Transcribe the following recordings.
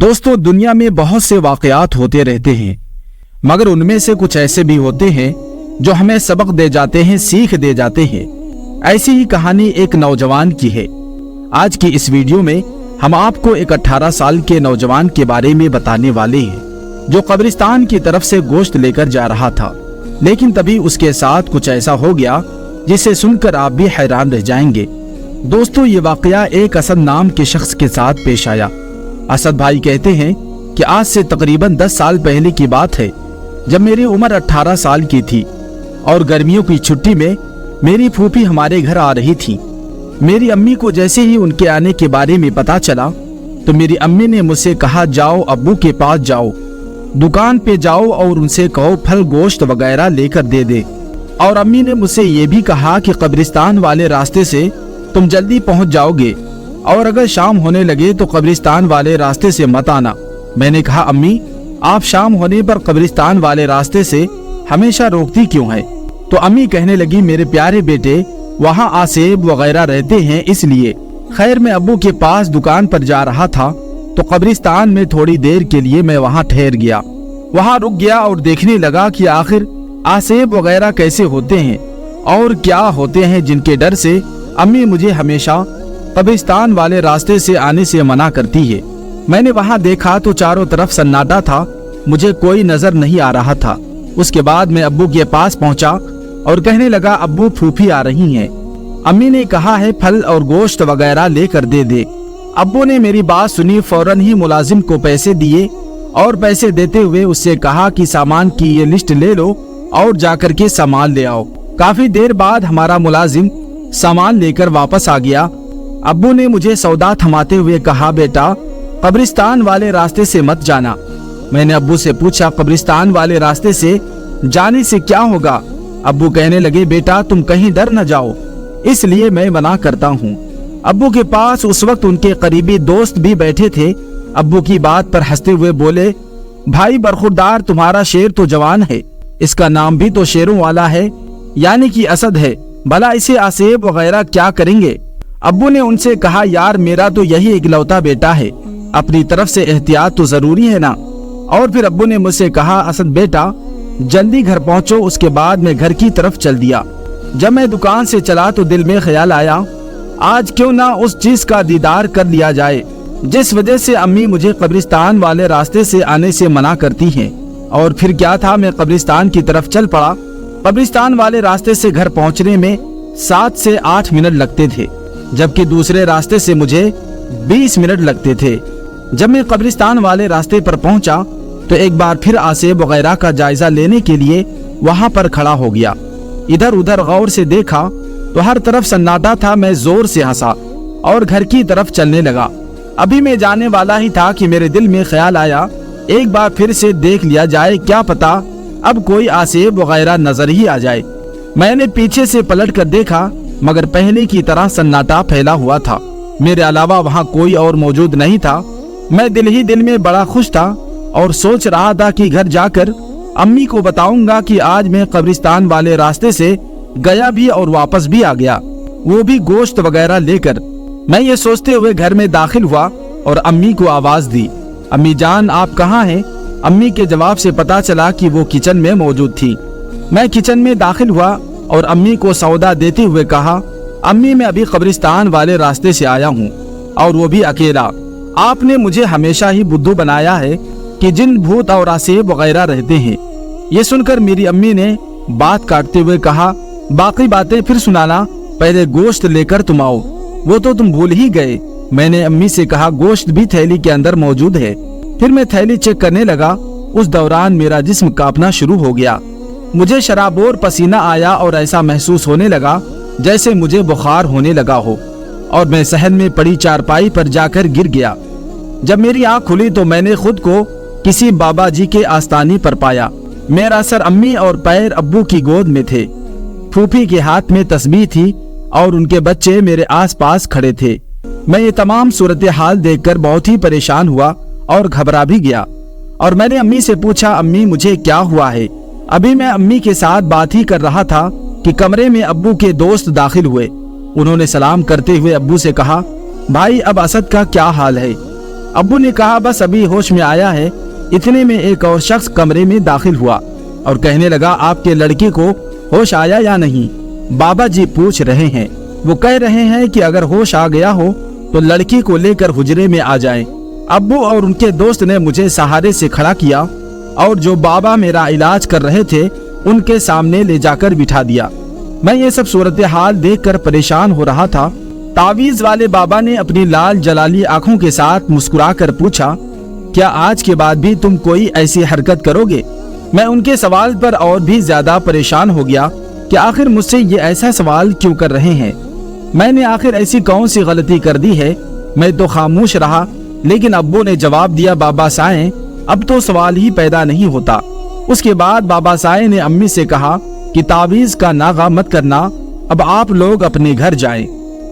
दोस्तों, दुनिया में बहुत से वाकयात होते रहते हैं, मगर उनमें से कुछ ऐसे भी होते हैं जो हमें सबक दे जाते हैं, सीख दे जाते हैं। ऐसी ही कहानी एक नौजवान की है। आज की इस वीडियो में हम आपको एक 18 साल के नौजवान के बारे में बताने वाले हैं जो कब्रिस्तान की तरफ से गोश्त लेकर जा रहा था, लेकिन तभी उसके साथ कुछ ऐसा हो गया जिसे सुनकर आप भी हैरान रह जाएंगे। दोस्तों, ये वाकया एक असद नाम के शख्स के साथ पेश आया। असद भाई कहते हैं कि आज से तकरीबन 10 साल पहले की बात है, जब मेरी उम्र 18 साल की थी और गर्मियों की छुट्टी में मेरी फूफी हमारे घर आ रही थी। मेरी अम्मी को जैसे ही उनके आने के बारे में पता चला तो मेरी अम्मी ने मुझसे कहा, जाओ अब्बू के पास जाओ, दुकान पे जाओ और उनसे कहो फल गोश्त वगैरह लेकर दे दे। और अम्मी ने मुझसे ये भी कहा कि कब्रिस्तान वाले रास्ते से तुम जल्दी पहुंच जाओगे और अगर शाम होने लगे तो कब्रिस्तान वाले रास्ते से मत आना। मैंने कहा, अम्मी आप शाम होने पर कब्रिस्तान वाले रास्ते से हमेशा रोकती क्यों है? तो अम्मी कहने लगी, मेरे प्यारे बेटे, वहाँ आसेब वगैरह रहते हैं इसलिए। खैर, मैं अब्बू के पास दुकान पर जा रहा था तो कब्रिस्तान में थोड़ी देर के लिए मैं वहाँ ठहर गया। वहाँ रुक गया और देखने लगा कि आखिर आसेब वगैरह कैसे होते हैं और क्या होते हैं जिनके डर से अम्मी मुझे हमेशा कब्रिस्तान वाले रास्ते से आने से मना करती है। मैंने वहां देखा तो चारों तरफ सन्नाटा था, मुझे कोई नजर नहीं आ रहा था। उसके बाद मैं अब्बू के पास पहुंचा और कहने लगा, अब्बू फूफी आ रही हैं, अम्मी ने कहा है फल और गोश्त वगैरह लेकर दे दे। अब्बू ने मेरी बात सुनी, फौरन ही मुलाजिम को पैसे दिए और पैसे देते हुए उससे कहा कि सामान की ये लिस्ट ले लो और जाकर के सामान ले आओ। काफी देर बाद हमारा मुलाजिम सामान लेकर वापस आ गया। अब्बू ने मुझे सौदा थमाते हुए कहा, बेटा कब्रिस्तान वाले रास्ते से मत जाना। मैंने अब्बू से पूछा, कब्रिस्तान वाले रास्ते से जाने से क्या होगा? अब्बू कहने लगे, बेटा तुम कहीं डर न जाओ, इसलिए मैं मना करता हूँ। अब्बू के पास उस वक्त उनके करीबी दोस्त भी बैठे थे। अब्बू की बात पर हंसते हुए बोले, भाई बरखुरदार, तुम्हारा शेर तो जवान है, इसका नाम भी तो शेरों वाला है, यानी कि असद है। भला इसे आसेब वगैरह क्या करेंगे? अब्बू ने उनसे कहा, यार मेरा तो यही इकलौता बेटा है, अपनी तरफ से एहतियात तो जरूरी है ना। और फिर अब्बू ने मुझसे कहा, असद बेटा जल्दी घर पहुंचो। उसके बाद मैं घर की तरफ चल दिया। जब मैं दुकान से चला तो दिल में ख्याल आया, आज क्यों ना उस चीज का दीदार कर लिया जाए जिस वजह से अम्मी मुझे कब्रिस्तान वाले रास्ते से आने से मना करती हैं। और फिर क्या था, मैं कब्रिस्तान की तरफ चल पड़ा। कब्रिस्तान वाले रास्ते से घर पहुंचने में 7 से 8 मिनट लगते थे, जबकि दूसरे रास्ते से मुझे 20 मिनट लगते थे। जब मैं कब्रिस्तान वाले रास्ते पर पहुंचा तो एक बार फिर आसेब वगैरह का जायजा लेने के लिए वहां पर खड़ा हो गया। इधर उधर गौर से देखा तो हर तरफ सन्नाटा था। मैं जोर से हंसा और घर की तरफ चलने लगा। अभी मैं जाने वाला ही था कि मेरे दिल में ख्याल आया, एक बार फिर से देख लिया जाए, क्या पता अब कोई आसेब वगैरह नजर ही आ जाए। मैंने पीछे से पलट कर देखा, मगर पहले की तरह सन्नाटा फैला हुआ था, मेरे अलावा वहां कोई और मौजूद नहीं था। मैं दिल ही दिल में बड़ा खुश था और सोच रहा था कि घर जाकर अम्मी को बताऊंगा कि आज मैं कब्रिस्तान वाले रास्ते से गया भी और वापस भी आ गया, वो भी गोश्त वगैरह लेकर। मैं ये सोचते हुए घर में दाखिल हुआ और अम्मी को आवाज दी, अम्मी जान आप कहाँ हैं? अम्मी के जवाब से पता चला कि वो किचन में मौजूद थी। मैं किचन में दाखिल हुआ और अम्मी को सौदा देते हुए कहा, अम्मी मैं अभी कब्रिस्तान वाले रास्ते से आया हूँ और वो भी अकेला। आपने मुझे हमेशा ही बुद्धू बनाया है कि जिन भूत और आसेब वगैरह रहते हैं। ये सुनकर मेरी अम्मी ने बात काटते हुए कहा, बाकी बातें फिर सुनाना, पहले गोश्त लेकर तुम आओ, वो तो तुम भूल ही गए। मैंने अम्मी से कहा, गोश्त भी थैली के अंदर मौजूद है। फिर मैं थैली चेक करने लगा। उस दौरान मेरा जिस्म कांपना शुरू हो गया। मुझे शराबोर पसीना आया और ऐसा महसूस होने लगा जैसे मुझे बुखार होने लगा हो और मैं सहन में पड़ी चारपाई पर जाकर गिर गया। जब मेरी आंख खुली तो मैंने खुद को किसी बाबा जी के आस्ताने पर पाया। मेरा सर अम्मी और पैर अब्बू की गोद में थे। फूफी के हाथ में तस्बीह थी और उनके बच्चे मेरे आसपास खड़े थे। मैं ये तमाम सूरत हाल देखकर बहुत ही परेशान हुआ और घबरा भी गया और मैंने अम्मी से पूछा, अम्मी मुझे क्या हुआ है? अभी मैं अम्मी के साथ बात ही कर रहा था कि कमरे में अब्बू के दोस्त दाखिल हुए। उन्होंने सलाम करते हुए अब्बू से कहा, भाई अब असद का क्या हाल है? अब्बू ने कहा, बस अभी होश में आया है। इतने में एक और शख्स कमरे में दाखिल हुआ और कहने लगा, आपके लड़के को होश आया या नहीं? बाबा जी पूछ रहे हैं। वो कह रहे हैं कि अगर होश आ गया हो तो लड़की को लेकर हुजरे में आ जाएं। अब्बू और उनके दोस्त ने मुझे सहारे से खड़ा किया और जो बाबा मेरा इलाज कर रहे थे उनके सामने ले जाकर बिठा दिया। मैं ये सब सूरत हाल देखकर परेशान हो रहा था। तावीज वाले बाबा ने अपनी लाल जलाली आंखों के साथ मुस्कुराकर पूछा, क्या आज के बाद भी तुम कोई ऐसी हरकत करोगे? मैं उनके सवाल पर और भी ज्यादा परेशान हो गया कि आखिर मुझसे ये ऐसा सवाल क्यों कर रहे हैं। मैंने आखिर ऐसी कौन सी गलती कर दी है? मैं तो खामोश रहा, लेकिन अब्बू ने जवाब दिया, बाबा साएं, अब तो सवाल ही पैदा नहीं होता। उसके बाद बाबा साएं ने अम्मी से कहा कि तावीज का नागा मत करना, अब आप लोग अपने घर जाएं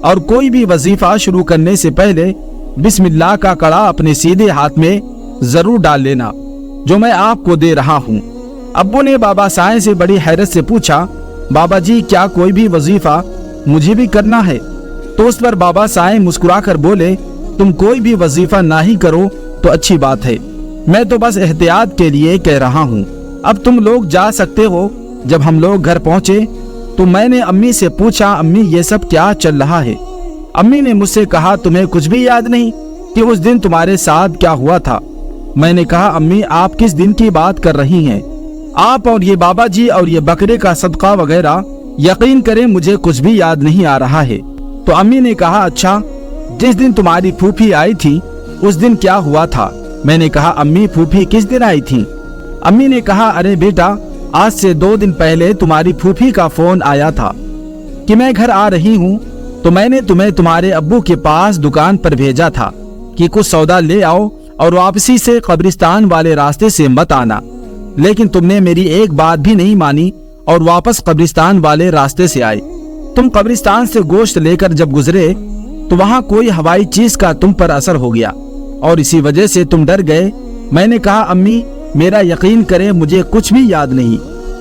और कोई भी वजीफा शुरू करने से पहले बिस्मिल्लाह का कड़ा अपने सीधे हाथ में जरूर डाल लेना, जो मैं आपको दे रहा हूँ। अब्बू ने बाबा साएं से बड़ी हैरत से पूछा, बाबा जी क्या कोई भी वजीफा मुझे भी करना है? तो उस पर बाबा साएं मुस्कुराकर बोले, तुम कोई भी वजीफा ना ही करो तो अच्छी बात है, मैं तो बस एहतियात के लिए कह रहा हूँ। अब तुम लोग जा सकते हो। जब हम लोग घर पहुँचे तो मैंने अम्मी से पूछा, अम्मी ये सब क्या चल रहा है? अम्मी ने मुझसे कहा, तुम्हें कुछ भी याद नहीं कि उस दिन तुम्हारे साथ क्या हुआ था? मैंने कहा, अम्मी आप किस दिन की बात कर रही हैं? आप और ये बाबा जी और ये बकरे का सदका वगैरह, यकीन करें मुझे कुछ भी याद नहीं आ रहा है। तो अम्मी ने कहा, अच्छा जिस दिन तुम्हारी फूफी आई थी उस दिन क्या हुआ था? मैंने कहा, अम्मी फूफी किस दिन आई थी? अम्मी ने कहा, अरे बेटा आज से 2 दिन पहले तुम्हारी फूफी का फोन आया था कि मैं घर आ रही हूँ, तो मैंने तुम्हें तुम्हारे अब्बू के पास दुकान पर भेजा था कि कुछ सौदा ले आओ और वापसी से कब्रिस्तान वाले रास्ते से मत आना। लेकिन तुमने मेरी एक बात भी नहीं मानी और वापस कब्रिस्तान वाले रास्ते से आए। तुम कब्रिस्तान से गोश्त लेकर जब गुजरे तो वहाँ कोई हवाई चीज का तुम पर असर हो गया और इसी वजह से तुम डर गए। मैंने कहा, अम्मी मेरा यकीन करें मुझे कुछ भी याद नहीं।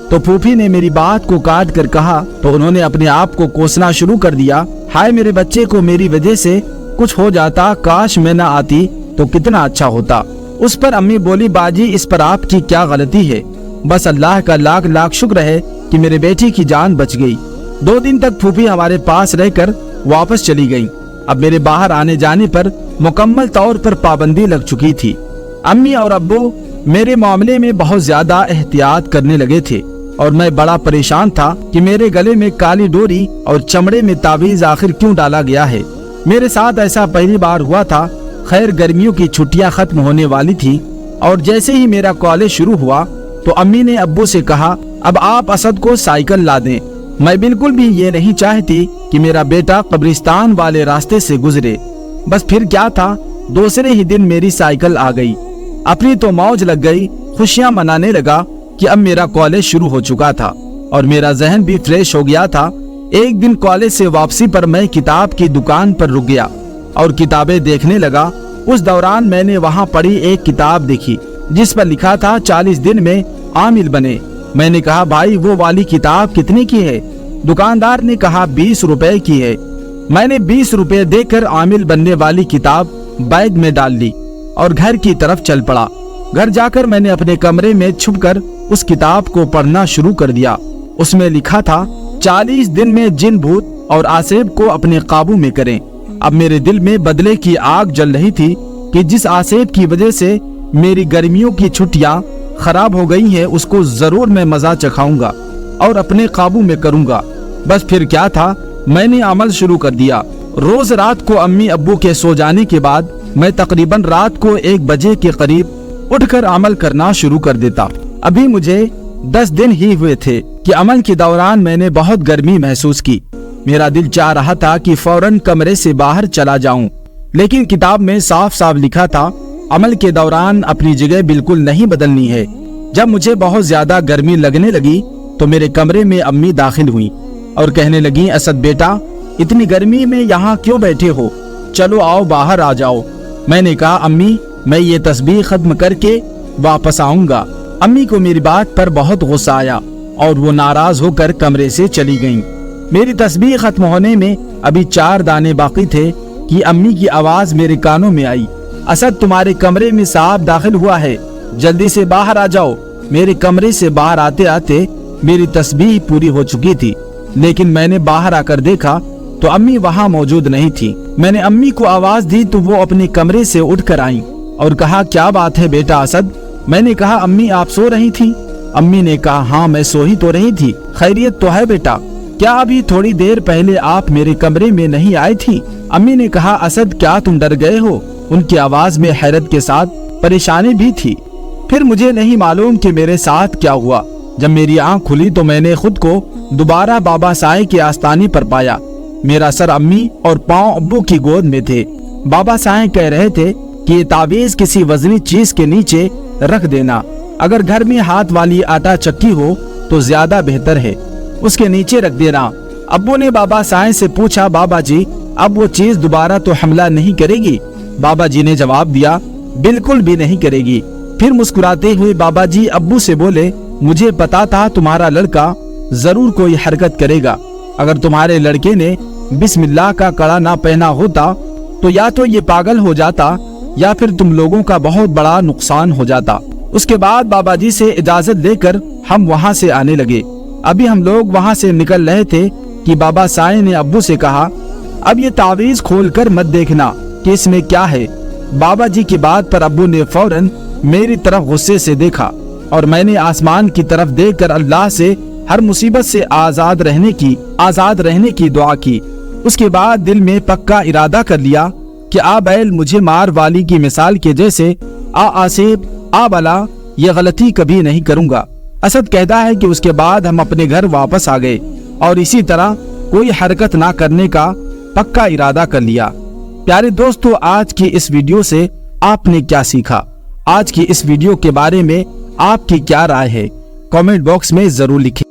तो फूफी ने मेरी बात को काट कर कहा, तो उन्होंने अपने आप को कोसना शुरू कर दिया, हाय मेरे बच्चे को मेरी वजह से कुछ हो जाता, काश मैं ना आती तो कितना अच्छा होता। उस पर अम्मी बोली, बाजी इस पर आपकी क्या गलती है? बस अल्लाह का लाख लाख शुक्र है कि मेरे बेटी की जान बच गई। 2 दिन तक फूफी हमारे पास रहकर वापस चली गई। अब मेरे बाहर आने जाने पर मुकम्मल तौर पर पाबंदी लग चुकी थी। अम्मी और अब्बू मेरे मामले में बहुत ज्यादा एहतियात करने लगे थे और मैं बड़ा परेशान था कि मेरे गले में काली डोरी और चमड़े में तावीज आखिर क्यों डाला गया है। मेरे साथ ऐसा पहली बार हुआ था। खैर गर्मियों की छुट्टियां खत्म होने वाली थी और जैसे ही मेरा कॉलेज शुरू हुआ तो अम्मी ने अब्बू से कहा, अब आप असद को साइकिल ला दें। मैं बिल्कुल भी ये नहीं चाहती कि मेरा बेटा कब्रिस्तान वाले रास्ते से गुजरे। बस फिर क्या था, दूसरे ही दिन मेरी साइकिल आ गई। अपनी तो मौज लग गई, खुशियां मनाने लगा कि अब मेरा कॉलेज शुरू हो चुका था और मेरा जहन भी फ्रेश हो गया था। एक दिन कॉलेज से वापसी पर मैं किताब की दुकान पर रुक गया और किताबें देखने लगा। उस दौरान मैंने वहां पढ़ी एक किताब देखी जिस पर लिखा था 40 दिन में आमिल बने। मैंने कहा, भाई वो वाली किताब कितने की है? दुकानदार ने कहा 20 रुपए की है। मैंने 20 रुपए देकर आमिल बनने वाली किताब बैग में डाल ली और घर की तरफ चल पड़ा। घर जाकर मैंने अपने कमरे में छुपकर उस किताब को पढ़ना शुरू कर दिया। उसमें लिखा था 40 दिन में जिन भूत और आसेब को अपने काबू में करें। अब मेरे दिल में बदले की आग जल रही थी कि जिस आसेब की वजह से मेरी गर्मियों की छुट्टियां खराब हो गई हैं, उसको जरूर मैं मजा चखाऊंगा और अपने काबू में करूंगा। बस फिर क्या था, मैंने अमल शुरू कर दिया। रोज रात को अम्मी अब्बू के सो जाने के बाद मैं तकरीबन रात को 1 बजे के करीब उठकर अमल करना शुरू कर देता। अभी मुझे 10 दिन ही हुए थे कि अमल के दौरान मैंने बहुत गर्मी महसूस की। मेरा दिल चाह रहा था कि फौरन कमरे से बाहर चला जाऊं, लेकिन किताब में साफ साफ लिखा था अमल के दौरान अपनी जगह बिल्कुल नहीं बदलनी है। जब मुझे बहुत ज्यादा गर्मी लगने लगी तो मेरे कमरे में अम्मी दाखिल हुई और कहने लगी, असद बेटा इतनी गर्मी में यहाँ क्यों बैठे हो, चलो आओ बाहर आ जाओ। मैंने कहा, अम्मी मैं ये तस्बीह खत्म करके वापस आऊंगा। अम्मी को मेरी बात पर बहुत गुस्सा आया और वो नाराज होकर कमरे से चली गईं। मेरी तस्बीह खत्म होने में अभी 4 दाने बाकी थे कि अम्मी की आवाज मेरे कानों में आई। असद तुम्हारे कमरे में सांप दाखिल हुआ है, जल्दी से बाहर आ जाओ। मेरे कमरे से बाहर आते आते मेरी तस्बीह पूरी हो चुकी थी, लेकिन मैंने बाहर आकर देखा तो अम्मी वहाँ मौजूद नहीं थी। मैंने अम्मी को आवाज दी तो वो अपने कमरे से उठकर आईं और कहा, क्या बात है बेटा असद? मैंने कहा, अम्मी आप सो रही थी? अम्मी ने कहा, हाँ मैं सो ही तो रही थी। खैरियत तो है बेटा? क्या अभी थोड़ी देर पहले आप मेरे कमरे में नहीं आई थी? अम्मी ने कहा, असद क्या तुम डर गए हो? उनकी आवाज में हैरत के साथ परेशानी भी थी। फिर मुझे नहीं मालूम कि मेरे साथ क्या हुआ। जब मेरी आंख खुली तो मैंने खुद को दोबारा बाबा साईं के आस्ताने पर पाया। मेरा सर अम्मी और पांव अब्बू की गोद में थे। बाबा साईं कह रहे थे कि ये तावीज किसी वजनी चीज के नीचे रख देना। अगर घर में हाथ वाली आटा चक्की हो तो ज्यादा बेहतर है, उसके नीचे रख देना। अब्बू ने बाबा साईं से पूछा, बाबा जी अब वो चीज दोबारा तो हमला नहीं करेगी? बाबा जी ने जवाब दिया, बिल्कुल भी नहीं करेगी। फिर मुस्कुराते हुए बाबा जी अब्बू से बोले, मुझे पता था तुम्हारा लड़का जरूर कोई हरकत करेगा। अगर तुम्हारे लड़के ने बिस्मिल्लाह का कड़ा ना पहना होता तो या तो ये पागल हो जाता या फिर तुम लोगों का बहुत बड़ा नुकसान हो जाता। उसके बाद बाबा जी से इजाजत लेकर हम वहाँ से आने लगे। अभी हम लोग वहाँ से निकल रहे थे कि बाबा साईं ने अब्बू से कहा, अब ये तावीज खोलकर मत देखना कि इसमें क्या है। बाबा जी की बात पर अब्बू ने फौरन मेरी तरफ गुस्से से देखा और मैंने आसमान की तरफ देखकर अल्लाह से हर मुसीबत से आजाद रहने की दुआ की। उसके बाद दिल में पक्का इरादा कर लिया कि आ बैल मुझे मार वाली की मिसाल के जैसे आ आसिफ आ बला ये गलती कभी नहीं करूंगा। असद कहता है कि उसके बाद हम अपने घर वापस आ गए और इसी तरह कोई हरकत ना करने का पक्का इरादा कर लिया। प्यारे दोस्तों, आज की इस वीडियो से आपने क्या सीखा? आज की इस वीडियो के बारे में आपकी क्या राय है? कमेंट बॉक्स में जरूर लिखें।